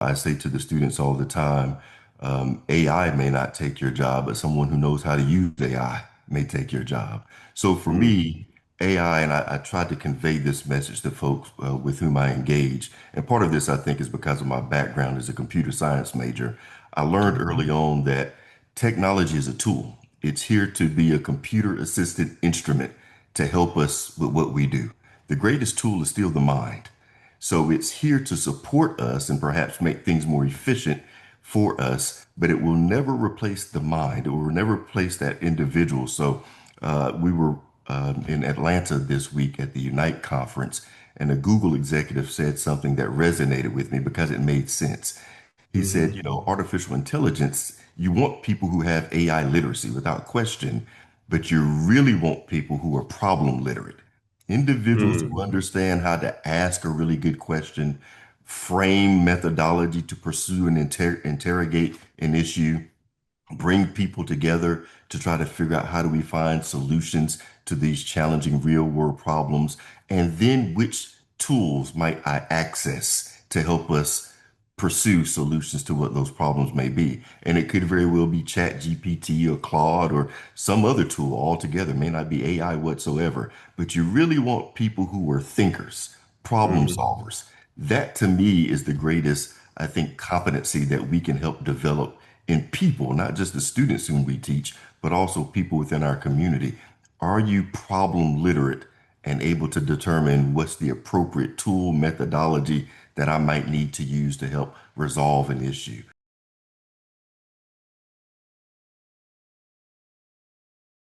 I say to the students all the time, AI may not take your job, but someone who knows how to use AI may take your job. So for Mm, me, AI, and I try to convey this message to folks with whom I engage. And part of this, I think, is because of my background as a computer science major. I learned mhm, early on that technology is a tool. It's here to be a computer assisted instrument to help us with what we do. The greatest tool is still the mind. So it's here to support us and perhaps make things more efficient for us, but it will never replace the mind. It will never replace that individual. So we were in Atlanta this week at the Unite conference, and a Google executive said something that resonated with me because it made sense. He said, mhm, artificial intelligence, you want people who have AI literacy without question, but you really want people who are problem literate. Individuals who mm, understand how to ask a really good question, frame methodology to pursue and interrogate an issue, bring people together to try to figure out how do we find solutions to these challenging real world problems, and then which tools might I access to help us pursue solutions to what those problems may be. And it could very well be Chat GPT or Claude or some other tool altogether, may not be AI whatsoever, but you really want people who are thinkers, problem mhm. solvers. That to me is the greatest, I think, competency that we can help develop in people, not just the students whom we teach, but also people within our community. Are you problem literate and able to determine what's the appropriate tool methodology that I might need to use to help resolve an issue?